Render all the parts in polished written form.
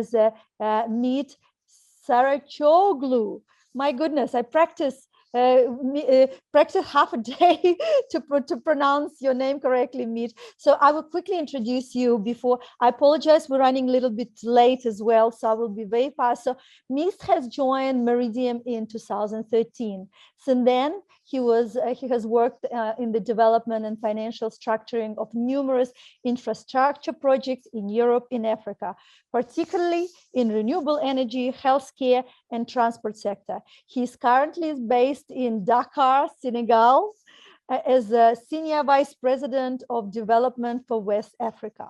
is meet Saraçoğlu. My goodness, I practice half a day to pronounce your name correctly, Mete. So I will quickly introduce you before. I apologize, we're running a little bit late as well, so I will be very fast. So Mete has joined Meridiam in 2013. Since then, he has worked in the development and financial structuring of numerous infrastructure projects in Europe and Africa, particularly in renewable energy, healthcare, and transport sector. He is currently based in Dakar, Senegal, as a Senior Vice President of Development for West Africa.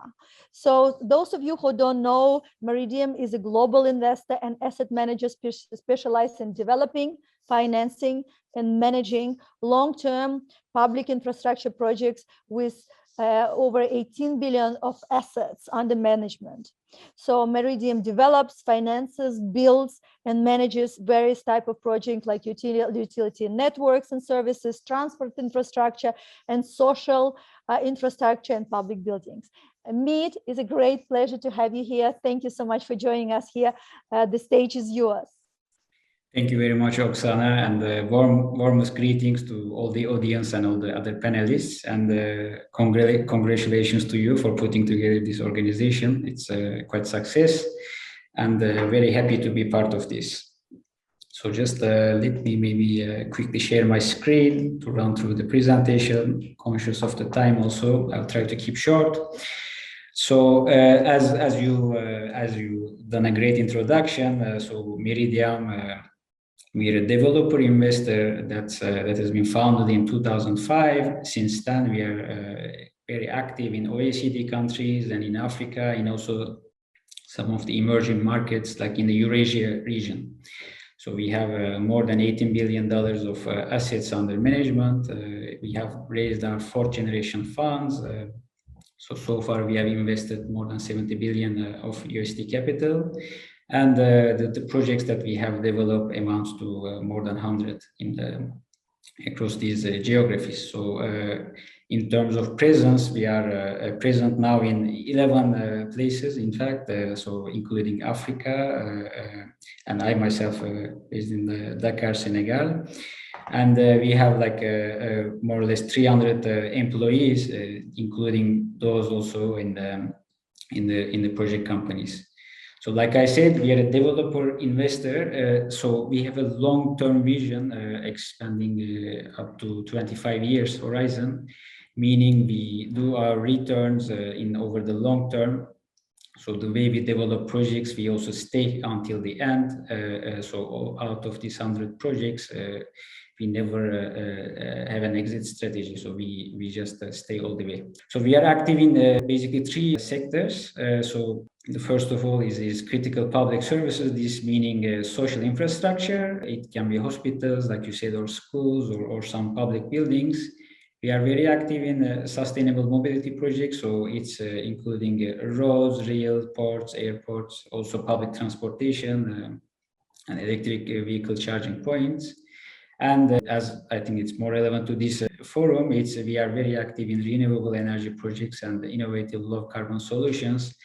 So those of you who don't know, Meridiam is a global investor and asset manager specialized in developing, financing, and managing long-term public infrastructure projects with over 18 billion of assets under management. So Meridiam develops, finances, builds, and manages various types of projects like utility networks and services, transport infrastructure, and social infrastructure and public buildings. Mete, it's a great pleasure to have you here. Thank you so much for joining us here. The stage is yours. Thank you very much, Oksana, and warmest greetings to all the audience and all the other panelists. And congratulations to you for putting together this organization. It's quite success, and very happy to be part of this. So just let me maybe quickly share my screen to run through the presentation. Conscious of the time, also I'll try to keep short. So as you done a great introduction, so Meridiam. We're a developer investor that has been founded in 2005. Since then, we are very active in OECD countries and in Africa, and also some of the emerging markets like in the Eurasia region. So we have more than $18 billion of assets under management. We have raised our fourth generation funds. So far we have invested more than 70 billion of USD capital. And the projects that we have developed amounts to more than 100 across these geographies. So in terms of presence, we are present now in 11 places, in fact, so including Africa, and I myself based in Dakar, Senegal. And we have like more or less 300 employees, including those also in the project companies. So like I said, we are a developer investor, so we have a long-term vision expanding up to 25 years horizon, meaning we do our returns in over the long term. So the way we develop projects, we also stay until the end. So out of these 100 projects, we never have an exit strategy. So we just stay all the way. So we are active in basically three sectors. So the first of all is critical public services, this meaning social infrastructure. It can be hospitals, like you said, or schools, or some public buildings. We are very active in sustainable mobility projects, so it's including roads, rail, ports, airports, also public transportation, and electric vehicle charging points. And as I think it's more relevant to this forum, we are very active in renewable energy projects and innovative low carbon solutions.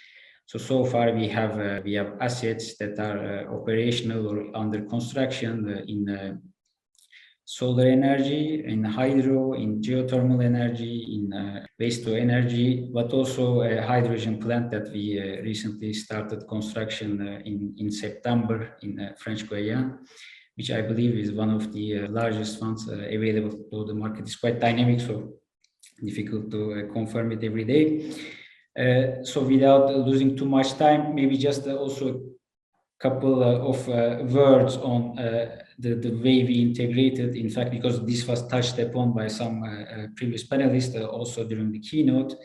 So far we have assets that are operational or under construction in solar energy, in hydro, in geothermal energy, in waste to energy, but also a hydrogen plant that we recently started construction in September in French Guiana, which I believe is one of the largest ones available, though the market is quite dynamic, so difficult to confirm it every day. So without losing too much time, maybe just also a couple of words on the way we integrated, in fact, because this was touched upon by some previous panelists also during the keynote.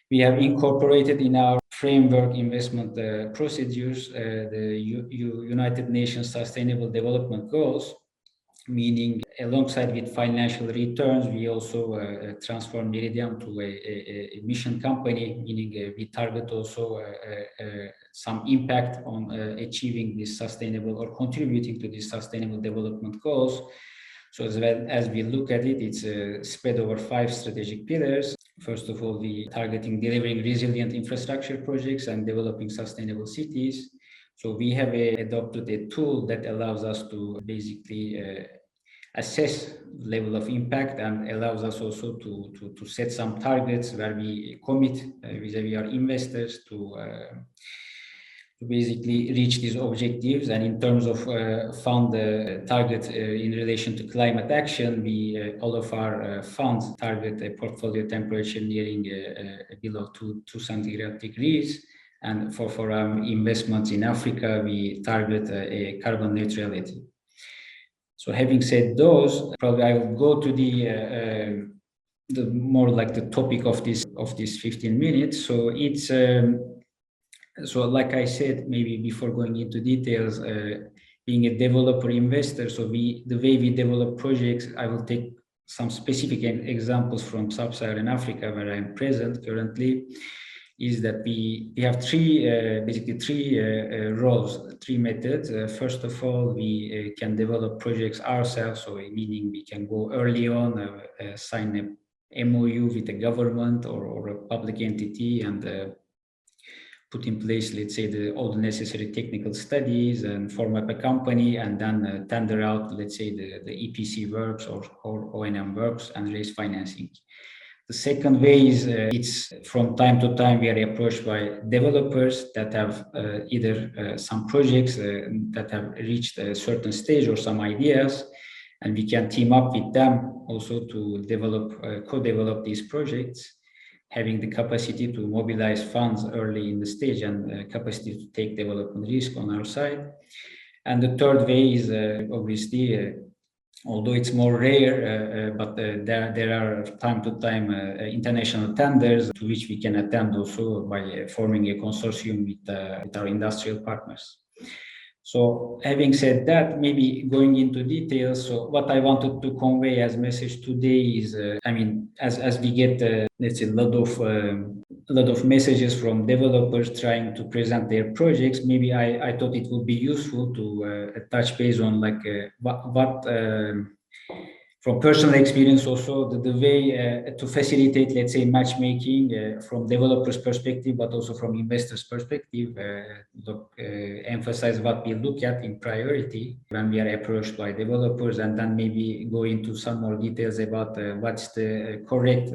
We have incorporated in our framework investment procedures the United Nations Sustainable Development Goals, meaning alongside with financial returns, we also transform Meridiam to a mission company, meaning we target also some impact on achieving this sustainable or contributing to these sustainable development goals. So as well as we look at it, it's spread over 5 strategic pillars. First of all, we targeting delivering resilient infrastructure projects and developing sustainable cities. So we have adopted a tool that allows us to basically assess level of impact and allows us also to set some targets where we commit vis-a-vis our investors to basically reach these objectives. And in terms of fund target in relation to climate action, we all of our funds target a portfolio temperature nearing below 2 centigrade degrees. And for investments in Africa, we target a carbon neutrality. So having said those, probably I will go to the more like the topic of this 15 minutes. So it's so like I said, maybe before going into details, being a developer investor, so the way we develop projects, I will take some specific examples from Sub-Saharan Africa where I'm present currently, is that we have basically three roles, three methods. First of all, we can develop projects ourselves, so meaning we can go early on, sign a MOU with a government or a public entity and put in place, let's say, all the necessary technical studies and form up a company and then tender out, let's say, the EPC works or O&M works and raise financing. The second way is it's from time to time we are approached by developers that have either some projects that have reached a certain stage or some ideas, and we can team up with them also to develop, co-develop these projects, having the capacity to mobilize funds early in the stage and capacity to take development risk on our side. And the third way is obviously, although it's more rare, but there are time to time international tenders to which we can attend also by forming a consortium with our industrial partners. So having said that, maybe going into details, so what I wanted to convey as message today is, I mean, as we get, let's say, a lot of messages from developers trying to present their projects, maybe I thought it would be useful to touch base on like what from personal experience also the way to facilitate, let's say, matchmaking from developers' perspective, but also from investors' perspective, emphasize what we look at in priority when we are approached by developers, and then maybe go into some more details about what's the correct,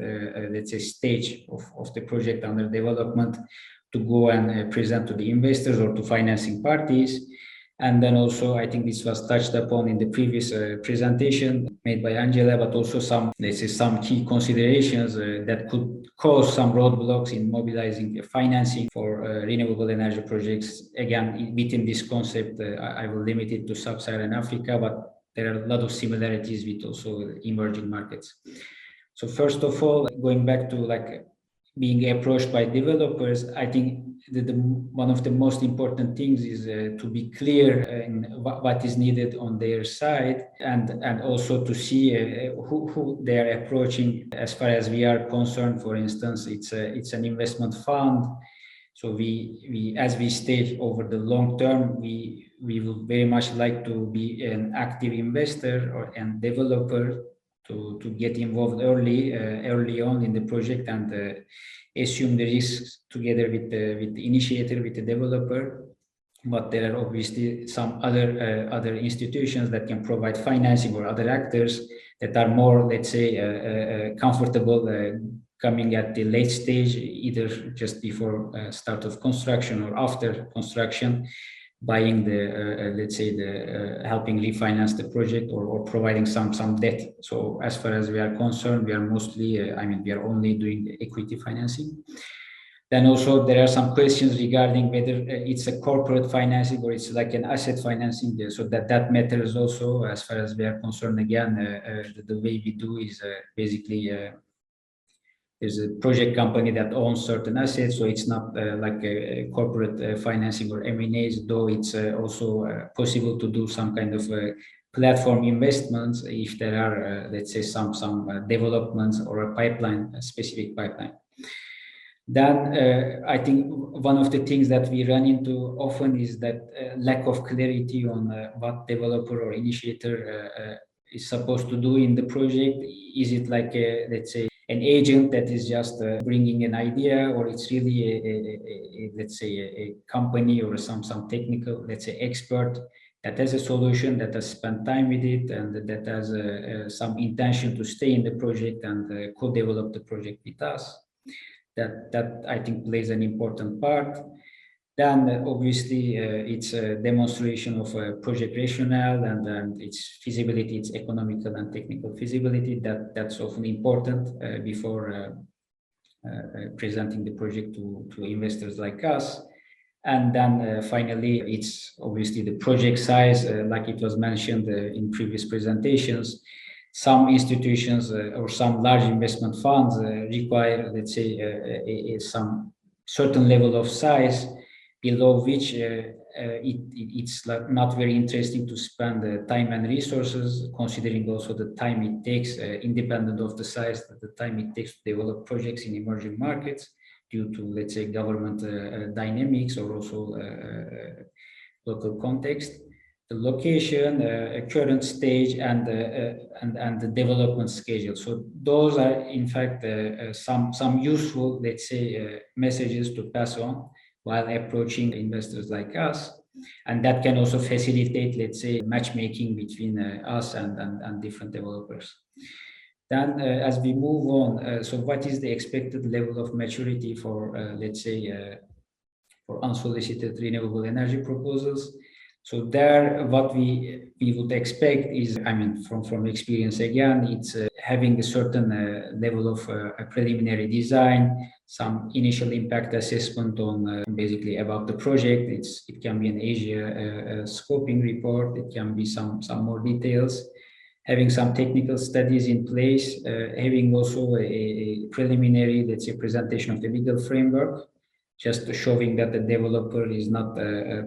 let's say, stage of the project under development to go and present to the investors or to financing parties. And then also, I think this was touched upon in the previous presentation made by Angela, but also some, let's say, some key considerations that could cause some roadblocks in mobilizing financing for renewable energy projects. Again, within this concept, I will limit it to Sub-Saharan Africa, but there are a lot of similarities with also emerging markets. So first of all, going back to like being approached by developers, I think one of the most important things is to be clear in what is needed on their side, and also to see who they are approaching. As far as we are concerned, for instance, it's an investment fund. So we as we state over the long term, we would very much like to be an active investor and developer to get involved early on in the project and assume the risks together with the initiator, with the developer. But there are obviously some other institutions that can provide financing, or other actors that are more, let's say, comfortable coming at the late stage, either just before start of construction or after construction, buying the let's say helping refinance the project or providing some debt. So as far as we are concerned, we are mostly I mean, we are only doing the equity financing. Then also there are some questions regarding whether it's a corporate financing or it's like an asset financing. So that matters also as far as we are concerned. Again, the way we do is basically there's a project company that owns certain assets, so it's not like a corporate financing or M&As, though it's also possible to do some kind of platform investments if there are, let's say, some developments or a pipeline, a specific pipeline. Then I think one of the things that we run into often is that lack of clarity on what developer or initiator is supposed to do in the project. Is it like, let's say, an agent that is just bringing an idea, or it's really let's say a company or some technical, let's say, expert that has a solution, that has spent time with it, and that has some intention to stay in the project and co-develop the project with us. That I think plays an important part. Then obviously it's a demonstration of project rationale and its feasibility, its economical and technical feasibility. That's often important before presenting the project to investors like us. And then finally, it's obviously the project size, like it was mentioned in previous presentations. Some institutions or some large investment funds require, let's say, some certain level of size below which it's not very interesting to spend time and resources, considering also the time it takes, independent of the size, the time it takes to develop projects in emerging markets due to, let's say, government dynamics or also local context. The location, current stage, and the development schedule. So those are, in fact, some useful, let's say, messages to pass on while approaching investors like us, and that can also facilitate, let's say, matchmaking between us and different developers. Then, as we move on, so what is the expected level of maturity for, let's say, for unsolicited renewable energy proposals? So there, what we would expect is, I mean, from experience again, it's having a certain level of a preliminary design, some initial impact assessment on basically about the project. It can be an Asia scoping report. It can be some more details. Having some technical studies in place, having also a preliminary, let's say, presentation of the legal framework, just showing that the developer is not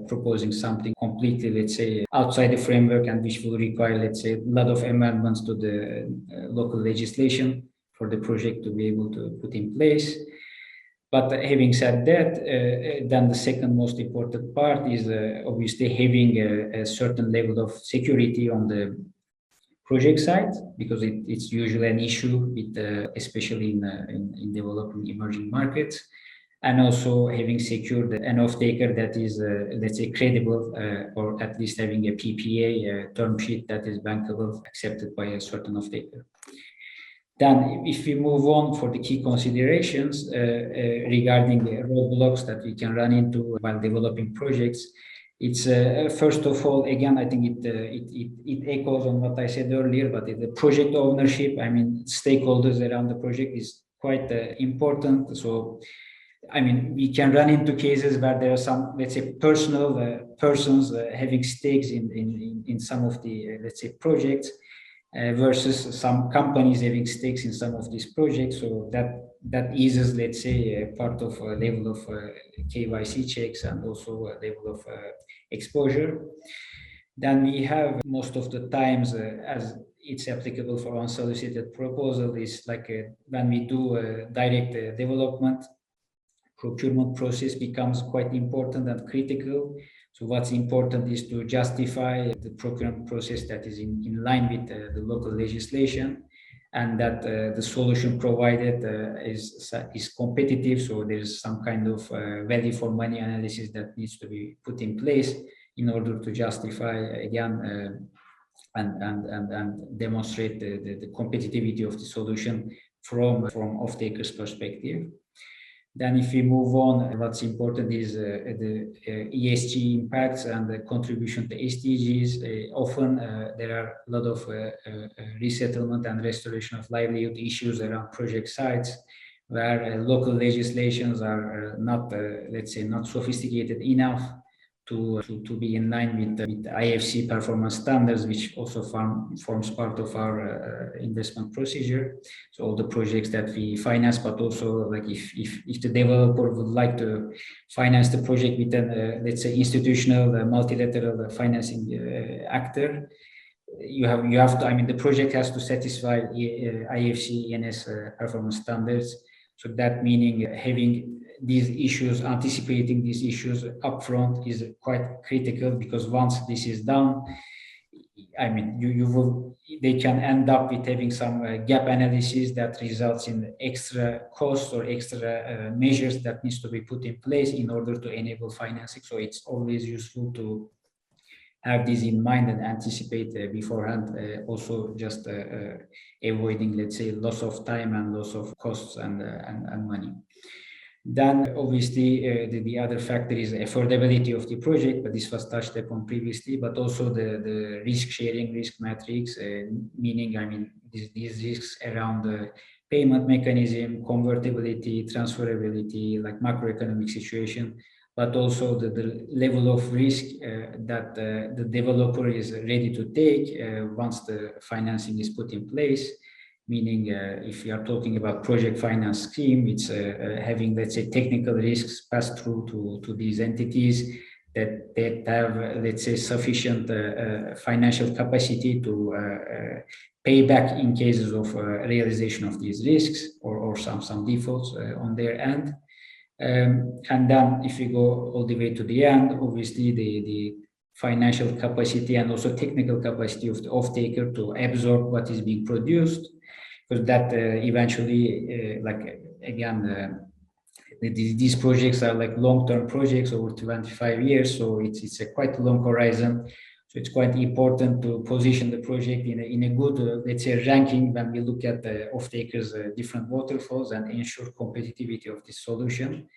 proposing something completely, let's say, outside the framework and which will require, let's say, a lot of amendments to the local legislation for the project to be able to put in place. But having said that, then the second most important part is obviously having a certain level of security on the project side, because it's usually an issue with, especially in developing emerging markets. And also having secured an off-taker that is, let's say, credible, or at least having a PPA term sheet that is bankable, accepted by a certain off-taker. Then, if we move on for the key considerations regarding the roadblocks that we can run into while developing projects, it's first of all, again, I think it echoes on what I said earlier, but the project ownership, I mean, stakeholders around the project is quite important. So, I mean, we can run into cases where there are some, let's say, personal persons having stakes in some of the, let's say, projects versus some companies having stakes in some of these projects. So that eases, let's say, a part of a level of KYC checks and also a level of exposure. Then we have most of the times, as it's applicable for unsolicited proposal, is like when we do direct development, procurement process becomes quite important and critical. So what's important is to justify the procurement process that is in line with the local legislation, and that the solution provided is competitive. So there's some kind of value for money analysis that needs to be put in place in order to justify again and demonstrate the competitivity of the solution from off-taker's perspective. Then if we move on, what's important is the ESG impacts and the contribution to SDGs. Often there are a lot of resettlement and restoration of livelihood issues around project sites where local legislations are not, let's say, not sophisticated enough to be in line with the IFC performance standards, which also forms part of our investment procedure. So all the projects that we finance, but also like if the developer would like to finance the project with an let's say institutional multilateral financing actor, you have to, I mean, the project has to satisfy IFC ENS performance standards. So that meaning having these issues, anticipating these issues upfront is quite critical, because once this is done, I mean, they can end up with having some gap analysis that results in extra costs or extra measures that needs to be put in place in order to enable financing. So it's always useful to have this in mind and anticipate beforehand, also just avoiding, let's say, loss of time and loss of costs and money. Then obviously the other factor is affordability of the project, but this was touched upon previously, but also the risk sharing, risk matrix, meaning, I mean, these risks around the payment mechanism, convertibility, transferability, like macroeconomic situation, but also the level of risk that the developer is ready to take once the financing is put in place. Meaning, if we are talking about project finance scheme, it's having, let's say, technical risks passed through to these entities that have, let's say, sufficient financial capacity to pay back in cases of realization of these risks or some defaults on their end. And then if we go all the way to the end, obviously the financial capacity and also technical capacity of the off-taker to absorb what is being produced, because that eventually, like again, these projects are like long-term projects over 25 years, so it's a quite long horizon. So it's quite important to position the project in a good, let's say, ranking when we look at the off-takers' different waterfalls and ensure competitivity of this solution.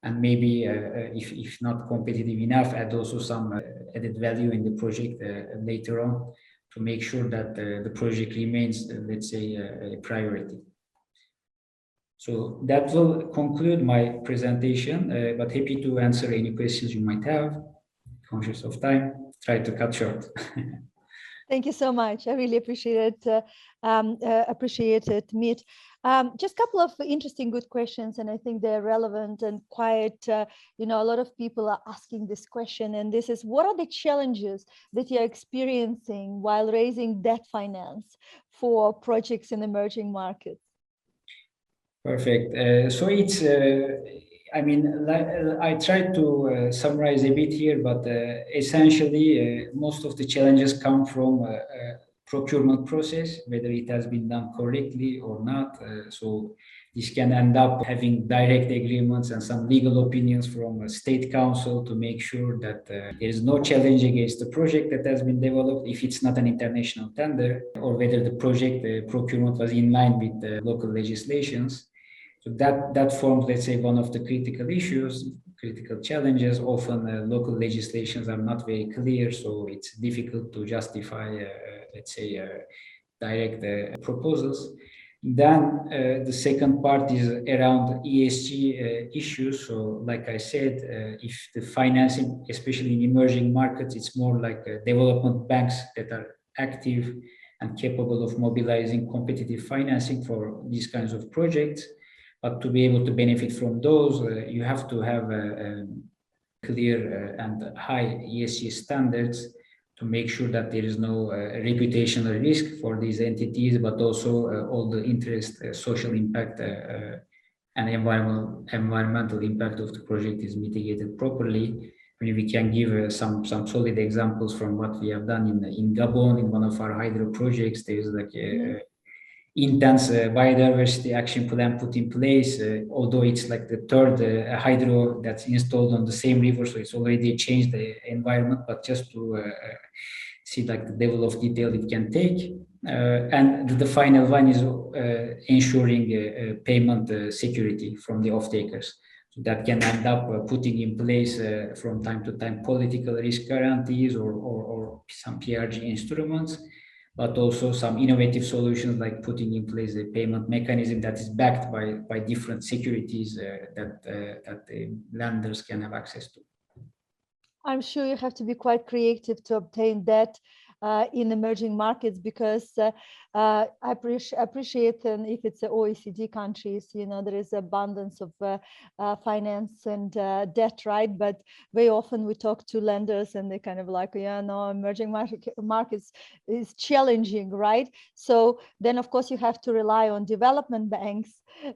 And maybe if not competitive enough, add also some added value in the project later on to make sure that the project remains, let's say, a priority. So that will conclude my presentation, but happy to answer any questions you might have. Conscious of time, try to cut short. Thank you so much. I really appreciate it. Appreciate it, Mete. Just a couple of interesting, good questions, and I think they're relevant and quite, you know, a lot of people are asking this question, and this is, what are the challenges that you're experiencing while raising debt finance for projects in emerging markets? Perfect. So it's, I mean, I tried to summarize a bit here, but essentially most of the challenges come from procurement process, whether it has been done correctly or not. So this can end up having direct agreements and some legal opinions from a state council to make sure that there is no challenge against the project that has been developed if it's not an international tender, or whether the project procurement was in line with the local legislations. So that forms, let's say, one of the critical issues, critical challenges. Often local legislations are not very clear, so it's difficult to justify, let's say, direct proposals. Then the second part is around ESG issues. So like I said, if the financing, especially in emerging markets, it's more like development banks that are active and capable of mobilizing competitive financing for these kinds of projects. But to be able to benefit from those, you have to have clear and high ESG standards to make sure that there is no reputational risk for these entities, but also all the interest, social impact, and environmental impact of the project is mitigated properly. I mean, we can give some solid examples from what we have done in Gabon. In one of our hydro projects, there is like a intense biodiversity action plan put in place, although it's like the third hydro that's installed on the same river, so it's already changed the environment, but just to see like the level of detail it can take. And the final one is ensuring payment security from the off-takers. So that can end up putting in place from time to time political risk guarantees or some PRG instruments, but also some innovative solutions like putting in place a payment mechanism that is backed by different securities that the lenders can have access to. I'm sure you have to be quite creative to obtain that in emerging markets, because I appreciate, and if it's the OECD countries, you know, there is abundance of finance and debt, right? But very often we talk to lenders and they kind of like, yeah, no, emerging markets is challenging, right? So then of course you have to rely on development banks,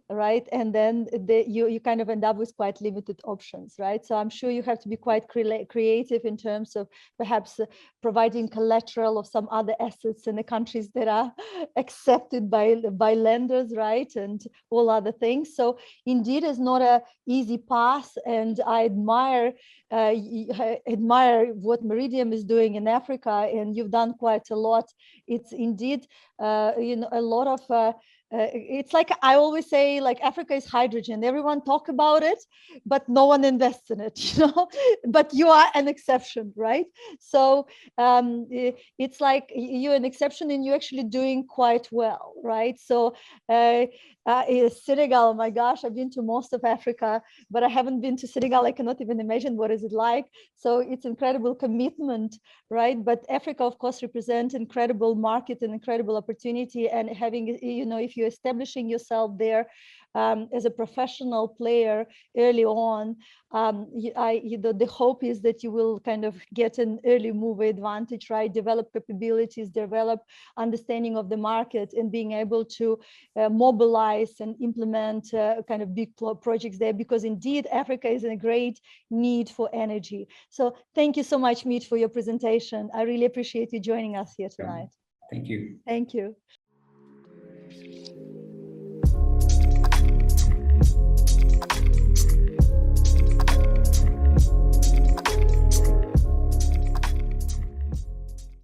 right? And then you kind of end up with quite limited options, right? So I'm sure you have to be quite creative in terms of perhaps providing collateral collateral of some other assets in the countries that are accepted by lenders, right? And all other things. So indeed, it's not an easy path, and I admire what Meridian is doing in Africa, and you've done quite a lot. It's indeed, a lot of. It's like I always say, like Africa is hydrogen. Everyone talk about it, but no one invests in it, But you are an exception, right? So it's like you're an exception, and you're actually doing quite well, right? So Senegal, my gosh, I've been to most of Africa, but I haven't been to Senegal. I cannot even imagine what is it like. So it's incredible commitment, right? But Africa, of course, represents incredible market and incredible opportunity. And having, if you're establishing yourself there as a professional player early on, the hope is that you will kind of get an early mover advantage, right? Develop capabilities, develop understanding of the market, and being able to mobilize and implement kind of big projects there, because indeed Africa is in a great need for energy. So thank you so much, Mete, for your presentation. I really appreciate you joining us here tonight. Thank you. Thank you.